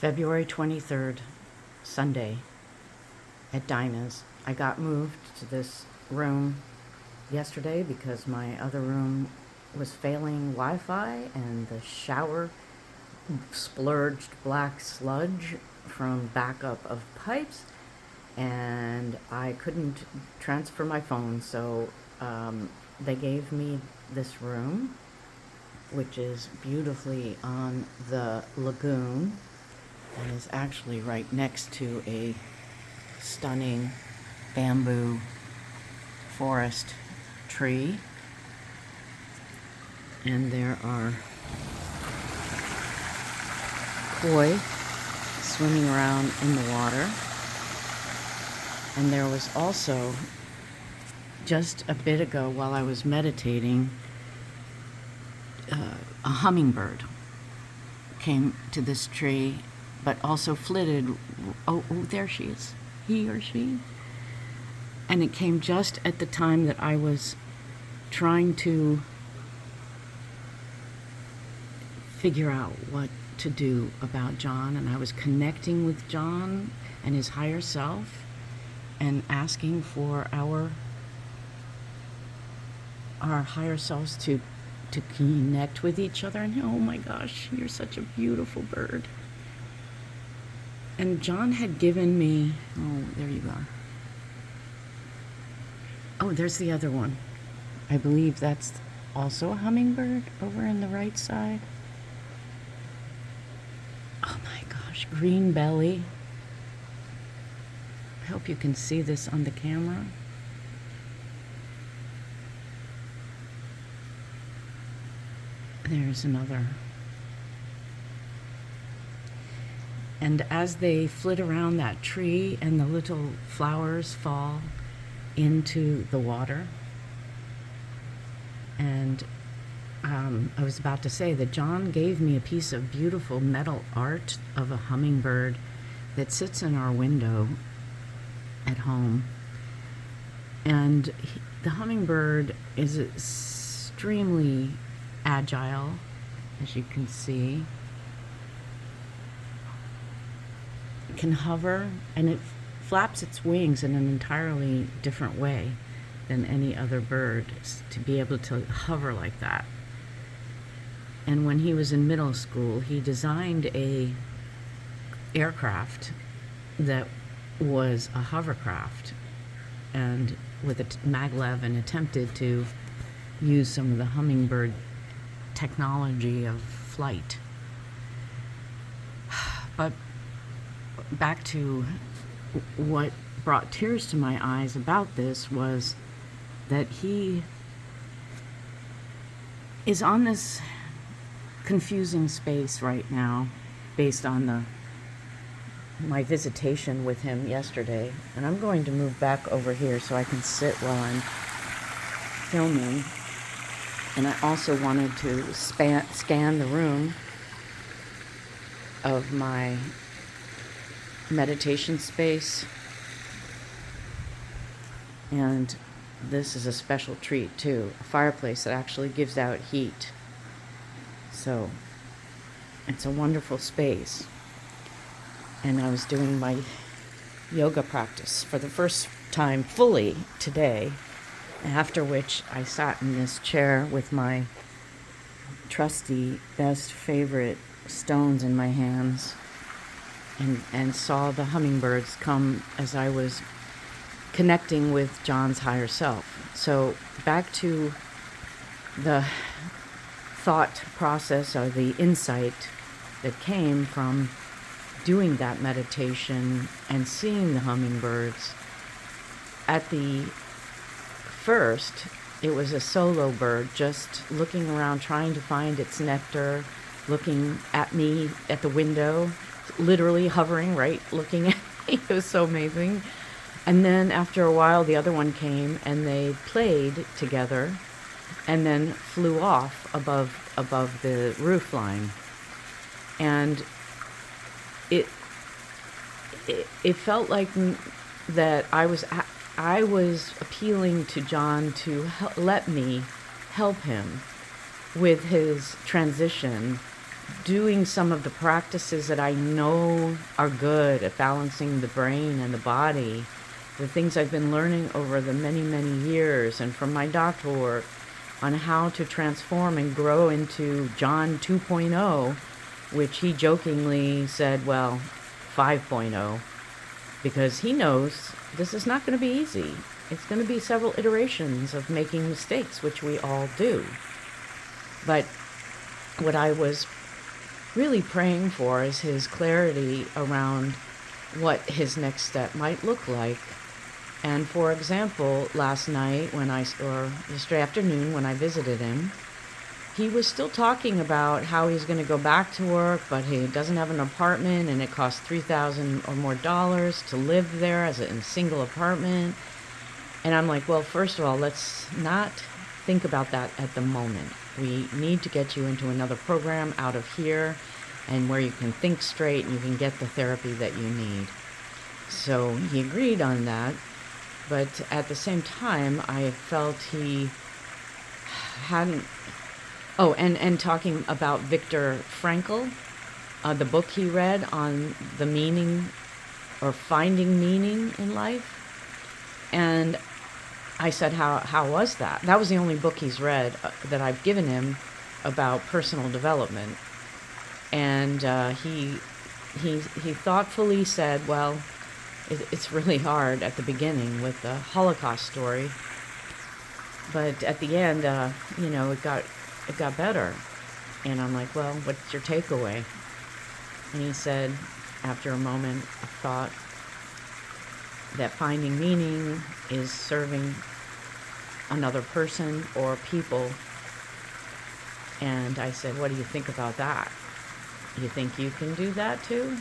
February 23rd, Sunday, at Dinah's. I got moved to this room yesterday because my other room was failing Wi-Fi and the shower splurged black sludge from backup of pipes, and I couldn't transfer my phone, so they gave me this room, which is beautifully on the lagoon and is actually right next to a stunning bamboo forest tree. And there are koi swimming around in the water. And there was also, just a bit ago while I was meditating, a hummingbird came to this tree, but also flitted. Oh, there she is. He or she. And it came just at the time that I was trying to figure out what to do about John, and I was connecting with John and his higher self and asking for our higher selves to connect with each other. And oh my gosh, you're such a beautiful bird. And John had given me, oh, there you are. Oh, there's the other one. I believe that's also a hummingbird over in the right side. Oh my gosh, green belly. I hope you can see this on the camera. There's another. And as they flit around that tree and the little flowers fall into the water, and I was about to say that John gave me a piece of beautiful metal art of a hummingbird that sits in our window at home. And the hummingbird is extremely agile, as you can see. It can hover, and it flaps its wings in an entirely different way than any other bird to be able to hover like that. And when he was in middle school, he designed a aircraft that was a hovercraft, and with a maglev, and attempted to use some of the hummingbird technology of flight. But back to what brought tears to my eyes about this was that he is on this confusing space right now based on my visitation with him yesterday. And I'm going to move back over here so I can sit while I'm filming. And I also wanted to scan the room of my meditation space. And this is a special treat too, a fireplace that actually gives out heat. So it's a wonderful space. And I was doing my yoga practice for the first time fully today, after which I sat in this chair with my trusty, best favorite stones in my hands and saw the hummingbirds come as I was connecting with John's higher self. So back to the thought process or the insight that came from doing that meditation and seeing the hummingbirds. At the first, it was a solo bird just looking around, trying to find its nectar, looking at me at the window, literally hovering, right, looking at me. It was so amazing. And then after a while, the other one came and they played together and then flew off above the roof line. And it felt like that I was appealing to John to let me help him with his transition doing some of the practices that I know are good at balancing the brain and the body, the things I've been learning over the many, many years and from my doctoral work on how to transform and grow into John 2.0, which he jokingly said, well, 5.0, because he knows this is not going to be easy. It's going to be several iterations of making mistakes, which we all do. But what I was really praying for is his clarity around what his next step might look like. And for example, last night or yesterday afternoon when I visited him, he was still talking about how he's going to go back to work, but he doesn't have an apartment and it costs $3,000 or more to live there as a single apartment. And I'm like, well, first of all, let's not think about that at the moment. We need to get you into another program out of here and where you can think straight and you can get the therapy that you need. So he agreed on that. But at the same time, I felt he hadn't... Oh, and talking about Viktor Frankl, the book he read on the meaning or finding meaning in life. And I said, how was that? That was the only book he's read that I've given him about personal development. And he thoughtfully said, well, it's really hard at the beginning with the Holocaust story, but at the end, it got better. And I'm like, well, what's your takeaway? And he said, after a moment of thought, that finding meaning is serving another person or people. And I said, what do you think about that? You think you can do that too?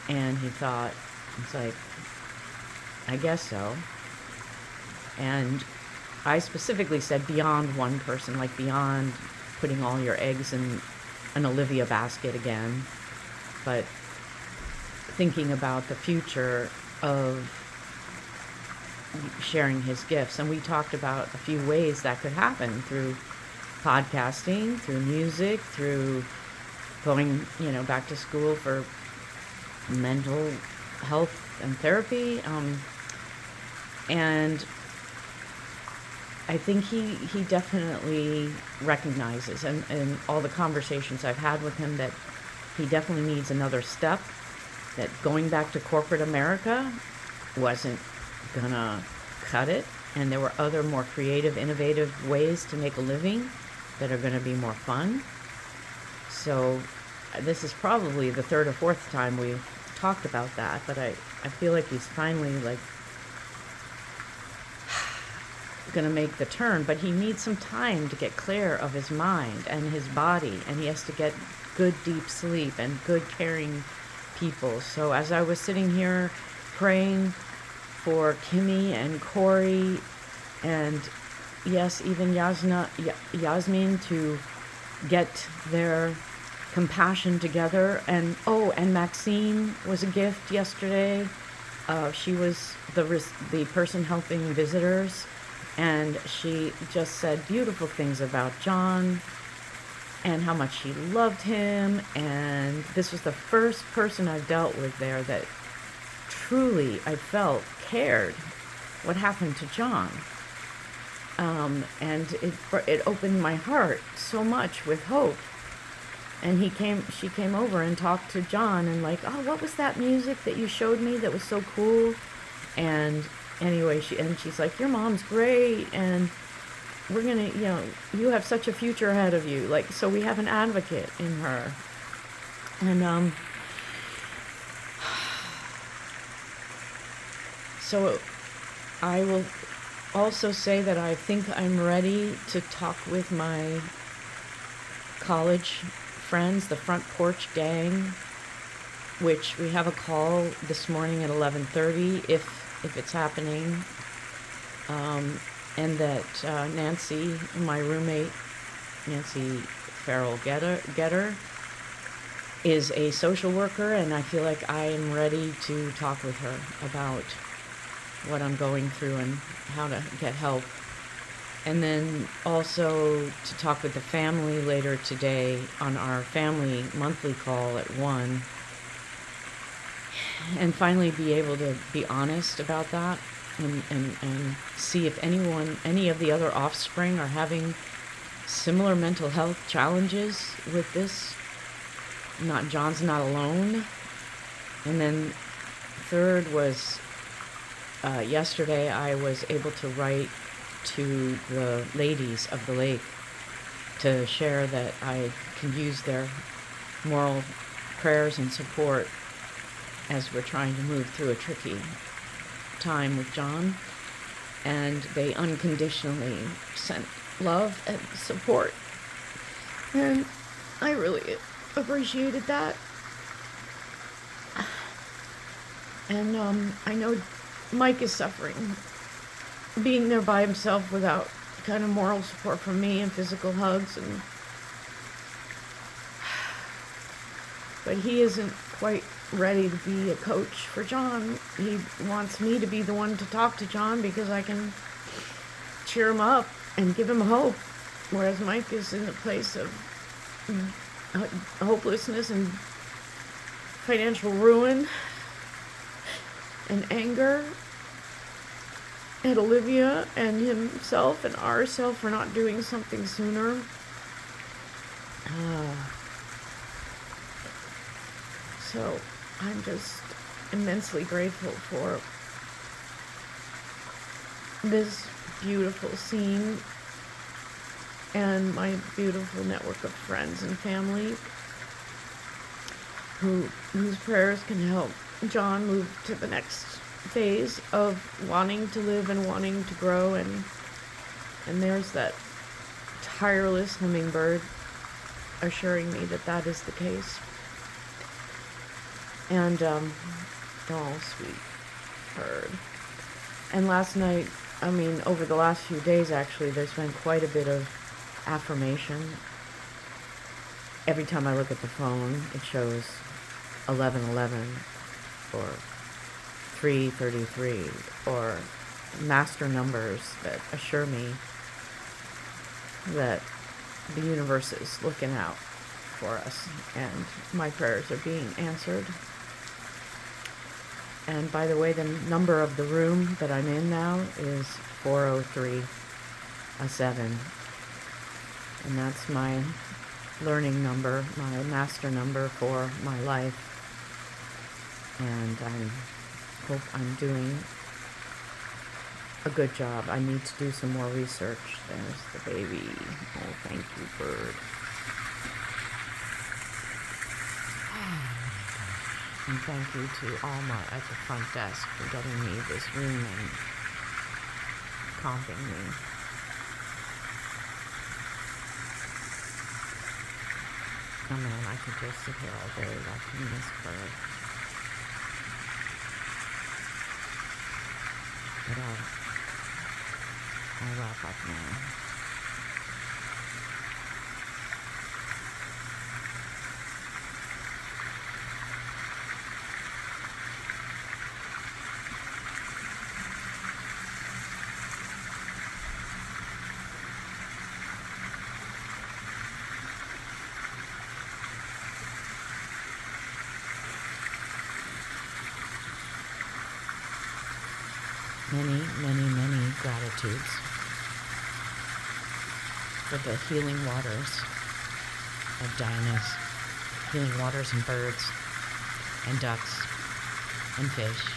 And he thought, it's like, I guess so. And I specifically said beyond one person, like beyond putting all your eggs in an Olivia basket again, but thinking about the future of sharing his gifts. And we talked about a few ways that could happen through podcasting, through music, through going, back to school for mental health and therapy. And I think he definitely recognizes, and all the conversations I've had with him, that he definitely needs another step, that going back to corporate America wasn't gonna cut it, and there were other more creative, innovative ways to make a living that are gonna be more fun. So this is probably the third or fourth time we've talked about that, but I feel like he's finally gonna make the turn, but he needs some time to get clear of his mind and his body, and he has to get good deep sleep and good caring people. So as I was sitting here praying for Kimmy and Corey, and yes, even Yasmin, to get their compassion together, and Maxine was a gift yesterday. She was the person helping visitors, and she just said beautiful things about John and how much she loved him. And this was the first person I've dealt with there that truly I felt cared what happened to John. And it opened my heart so much with hope. And she came over and talked to John and what was that music that you showed me that was so cool? And anyway, she's like, your mom's great, and we're gonna, you have such a future ahead of you. So we have an advocate in her. And so I will also say that I think I'm ready to talk with my college friends, the Front Porch Gang, which we have a call this morning at 11:30 if it's happening. And that Nancy, my roommate, Nancy Farrell Getter, is a social worker, and I feel like I am ready to talk with her about what I'm going through and how to get help. And then also to talk with the family later today on our family monthly call at 1. And finally be able to be honest about that and see if any of the other offspring are having similar mental health challenges with this. John's not alone. And then third was yesterday I was able to write to the ladies of the lake to share that I can use their moral prayers and support as we're trying to move through a tricky time with John. And they unconditionally sent love and support. And I really appreciated that. And I know Mike is suffering, being there by himself without kind of moral support from me and physical hugs. But he isn't quite ready to be a coach for John. He wants me to be the one to talk to John because I can cheer him up and give him hope, whereas Mike is in a place of hopelessness and financial ruin and anger at Olivia and himself and ourself for not doing something sooner. So I'm just immensely grateful for this beautiful scene and my beautiful network of friends and family whose prayers can help John move to the next phase of wanting to live and wanting to grow. And there's that tireless hummingbird assuring me that that is the case. And sweet bird. And last night, over the last few days actually, there's been quite a bit of affirmation. Every time I look at the phone, it shows 1111 or 333 or master numbers that assure me that the universe is looking out for us and my prayers are being answered. And by the way, the number of the room that I'm in now is 403-7. And that's my learning number, my master number for my life. And I hope I'm doing a good job. I need to do some more research. There's the baby. Oh, thank you, bird. And thank you to Alma at the front desk for getting me this room and comping me. Oh man, I could just sit here all day watching this bird. But I'll wrap up now. Many, many, many gratitudes for the healing waters of Diana's, healing waters and birds and ducks and fish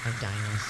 of Diana's